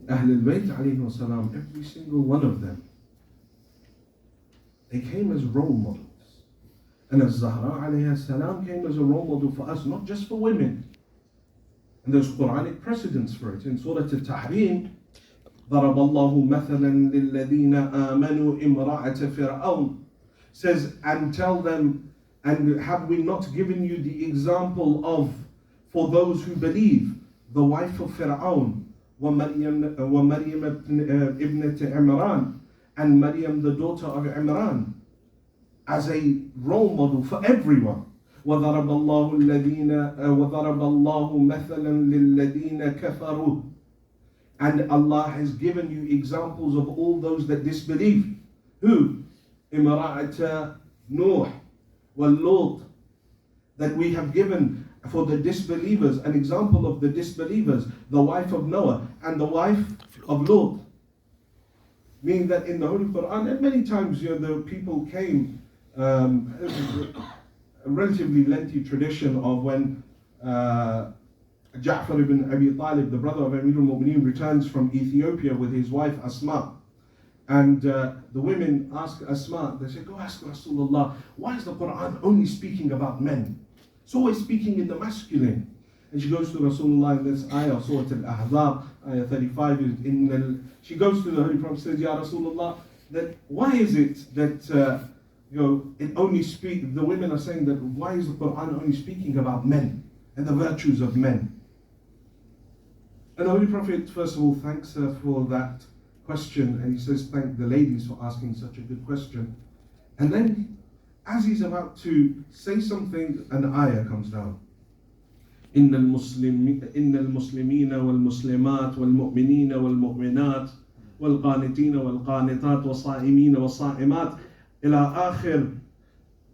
Ahlul Bayt alayhi salam, every single one of them, they came as role models. And as Zahra alayhi salam came as a role model for us, not just for women. And there's Quranic precedents for it. In Surah Al-Tahrim, ضرب الله مثلا للذين آمنوا امرأة فرعون, says, and tell them, and have we not given you the example of, for those who believe, the wife of Fir'aun, ومريم ابنة عمران, and Maryam the daughter of Imran, as a role model for everyone. وضرب الله مثلا للذين كفروا, and Allah has given you examples of all those that disbelieve. Who? امرأة نوح واللوط, that we have given for the disbelievers an example of the disbelievers, the wife of Noah and the wife of Lot. Meaning that in the Holy Quran, and many times the people came, a relatively lengthy tradition of when Ja'far ibn Abi Talib, the brother of Amir al-Mu'mineen, returns from Ethiopia with his wife Asma. And the women ask Asma, they say, go ask Rasulullah, why is the Quran only speaking about men? It's always speaking in the masculine. And she goes to Rasulullah in this ayah, Surah Al-Ahzab, ayah 35, she goes to the Holy Prophet and says, Ya Rasulullah, that why is it that it only the women are saying that why is the Quran only speaking about men and the virtues of men? And the Holy Prophet first of all thanks her for that question, and he says, thank the ladies for asking such a good question. And then as he's about to say something, an ayah comes down. إن المسلمين والمسلمات والمؤمنين والمؤمنات والقانتين والقانتات والصائمين والصائمات إلى آخر.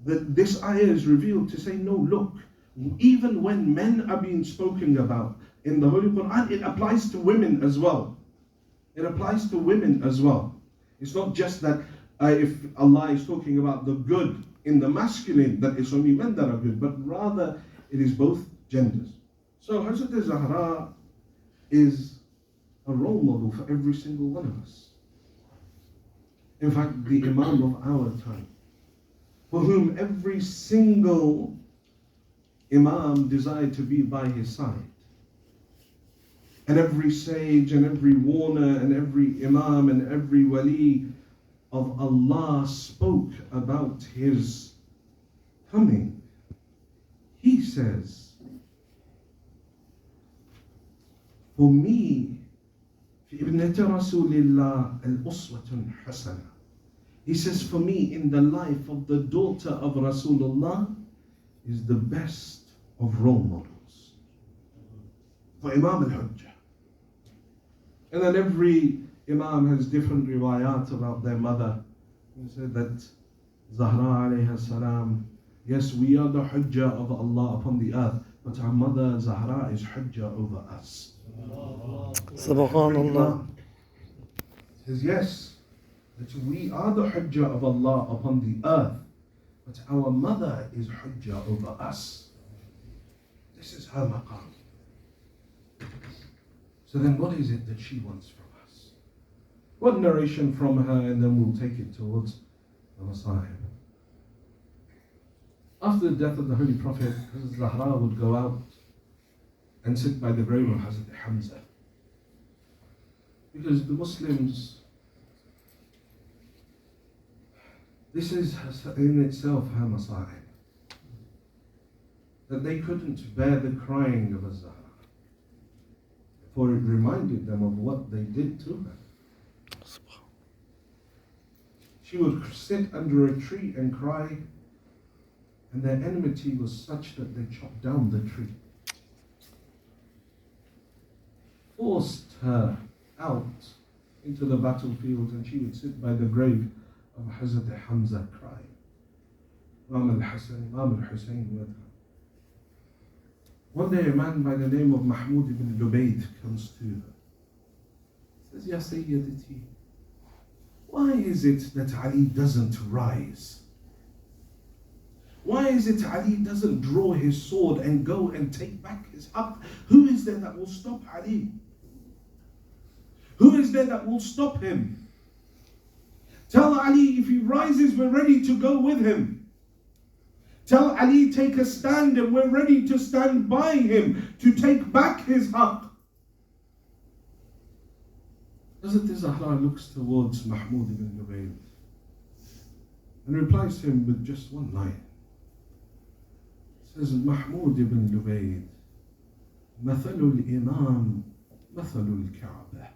This ayah is revealed to say, no, look, even when men are being spoken about in the Holy Quran, it applies to women as well. It applies to women as well. It's not just that if Allah is talking about the good in the masculine, that it's only men that are good, but rather it is both genders. So Hazrat Zahra is a role model for every single one of us. In fact, the Imam of our time, for whom every single Imam desired to be by his side. And every sage and every warner and every Imam and every Wali of Allah spoke about his coming. He says, for me, في ابنة رسول الله الأسوة حسنة. He says, for me, in the life of the daughter of Rasulullah is the best of role models. For Imam al-Hujjah. And then every Imam has different riwayat about their mother. He said that Zahra alayhi salam, yes, we are the Hujjah of Allah upon the earth, but our mother Zahra is Hujjah over us. Subhanallah. Says, yes, that we are the Hujjah of Allah upon the earth, but our mother is Hujjah over us. This is her maqam. So then what is it that she wants from us? One narration from her, and then we'll take it towards the Messiah. After the death of the Holy Prophet, Zahra would go out and sit by the grave of Hazrat Hamza. Because the Muslims, this is in itself her Messiah. That they couldn't bear the crying of a Zahra. For it reminded them of what they did to her. She would sit under a tree and cry, and their enmity was such that they chopped down the tree. Forced her out into the battlefield, and she would sit by the grave of Hazrat Hamza crying. Imam al-Hassan, Imam al-Hussein with her. One day a man by the name of Mahmud ibn Lubayd comes to her. Says, Ya Sayyidati, why is it that Ali doesn't rise? Why is it Ali doesn't draw his sword and go and take back his haqq? Who is there that will stop Ali? Who is there that will stop him? Tell Ali if he rises, we're ready to go with him. Tell Ali take a stand and we're ready to stand by him to take back his haqq. Hazrat Zahra looks towards Mahmud ibn Lubayl and replies to him with just one line. Says, Mahmud ibn Lubayl, مثل الإمام مثل الكعبة.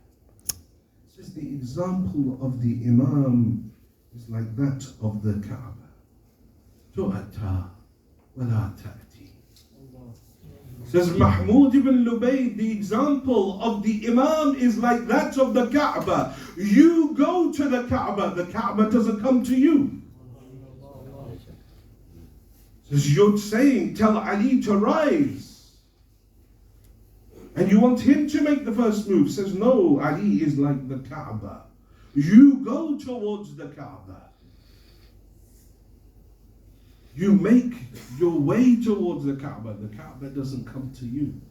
Says the example of the Imam is like that of the Kaaba. تؤتى ولا تأتي. Says Mahmud ibn Lubayl, the example of the Imam is like that of the Kaaba. You go to the Kaaba doesn't come to you. Says you're saying, tell Ali to rise. And you want him to make the first move. Says no, Ali is like the Kaaba. You go towards the Kaaba. You make your way towards the Kaaba. The Kaaba doesn't come to you.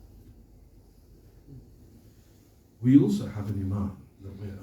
We also have an Imam that we're